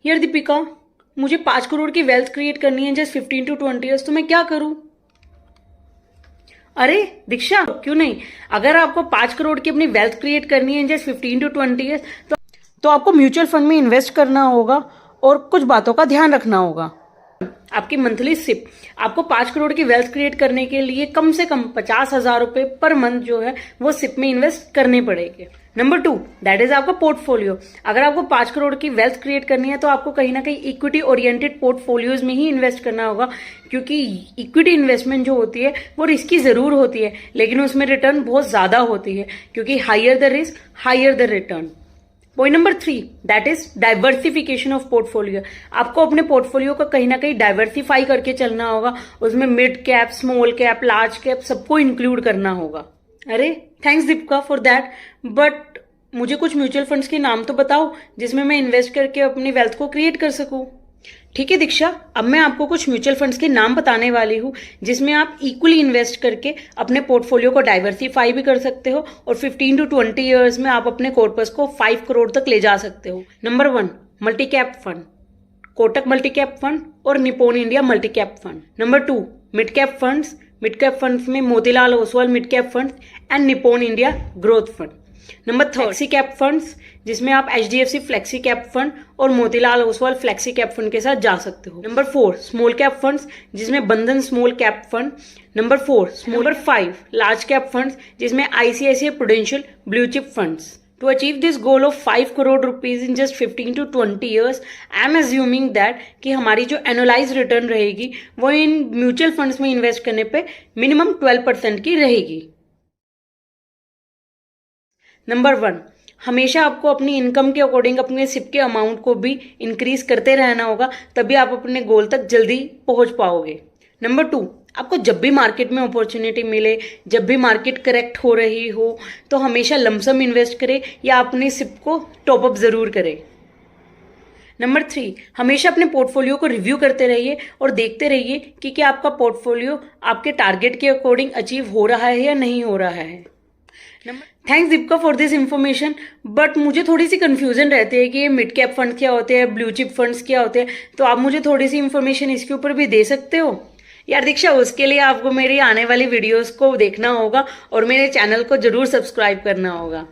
यार दीपिका, मुझे 5 करोड़ की वेल्थ क्रिएट करनी है जस्ट 15 to 20 ईयर्स, तो मैं क्या करूं? अरे दीक्षा, क्यों नहीं? अगर आपको 5 करोड़ की अपनी वेल्थ क्रिएट करनी है जस्ट 15 to 20 ईयर्स, तो आपको म्यूचुअल फंड में इन्वेस्ट करना होगा और कुछ बातों का ध्यान रखना होगा। आपकी मंथली सिप आपको 5 करोड़ की वेल्थ क्रिएट करने के लिए कम से कम 50,000 रुपए पर मंथ जो है वो सिप में इन्वेस्ट करने पड़ेंगे। नंबर 2, दैट इज आपका पोर्टफोलियो। अगर आपको 5 करोड़ की वेल्थ क्रिएट करनी है तो आपको कहीं ना कहीं इक्विटी ओरिएंटेड पोर्टफोलियोज में ही इन्वेस्ट करना होगा, क्योंकि इक्विटी इन्वेस्टमेंट जो होती है वो रिस्की जरूर होती है, लेकिन उसमें रिटर्न बहुत ज्यादा होती है, क्योंकि higher the risk higher the return. Point number 3, that is diversification of portfolio. आपको अपने पोर्टफोलियो को कहीं ना कहीं डाइवर्सिफाई करके चलना होगा। उसमें mid cap, small cap, large cap सबको इंक्लूड करना होगा। अरे thanks Deepika for that, but मुझे कुछ म्यूचुअल फंड्स के नाम तो बताओ जिसमें मैं इन्वेस्ट करके अपनी वेल्थ को क्रिएट कर सकूं। ठीक है दीक्षा, अब मैं आपको कुछ म्यूचुअल फंड्स के नाम बताने वाली हूँ जिसमें आप इक्वली इन्वेस्ट करके अपने पोर्टफोलियो को डाइवर्सिफाई भी कर सकते हो और 15 to 20 ईयर्स में आप अपने कॉर्पस को 5 करोड़ तक ले जा सकते हो। Number 1, multi cap fund, Kotak multi cap fund और Nippon India multi cap fund. Number 2, mid cap funds. Mid cap funds में Motilal Oswal mid cap fund and Nippon India growth fund. Number 3, flexi cap funds, जिसमें आप HDFC flexi cap fund और Motilal Oswal flexi cap fund के साथ जा सकते हो। Number 4, small cap funds, जिसमें बंधन small cap fund. Number 5, large cap funds, जिसमें ICICI prudential blue chip funds. To achieve this goal of 5 crore rupees in just 15 to 20 years, I am assuming that कि हमारी जो annualise return रहेगी वो in mutual funds में invest करने पे minimum 12% की रहेगी। नंबर 1, हमेशा आपको अपनी इनकम के अकॉर्डिंग अपने सिप के अमाउंट को भी इंक्रीज करते रहना होगा, तभी आप अपने गोल तक जल्दी पहुंच पाओगे। नंबर 2, आपको जब भी मार्केट में अपॉर्चुनिटी मिले, जब भी मार्केट करेक्ट हो रही हो, तो हमेशा लमसम इन्वेस्ट करें या अपनी सिप को टॉपअप जरूर करें। नंबर 3, हमेशा अपने पोर्टफोलियो को रिव्यू करते रहिए और देखते रहिए कि क्या आपका पोर्टफोलियो आपके टारगेट के अकॉर्डिंग अचीव हो रहा है या नहीं हो रहा है। Thanks Deepika for this information, but मुझे थोड़ी सी कंफ्यूजन रहती है कि ये मिड कैप फंड क्या होते हैं, ब्लू चिप फंड्स क्या होते हैं, तो आप मुझे थोड़ी सी इन्फॉर्मेशन इसके ऊपर भी दे सकते हो? यार दीक्षा, उसके लिए आपको मेरी आने वाली वीडियोस को देखना होगा और मेरे चैनल को जरूर सब्सक्राइब करना होगा।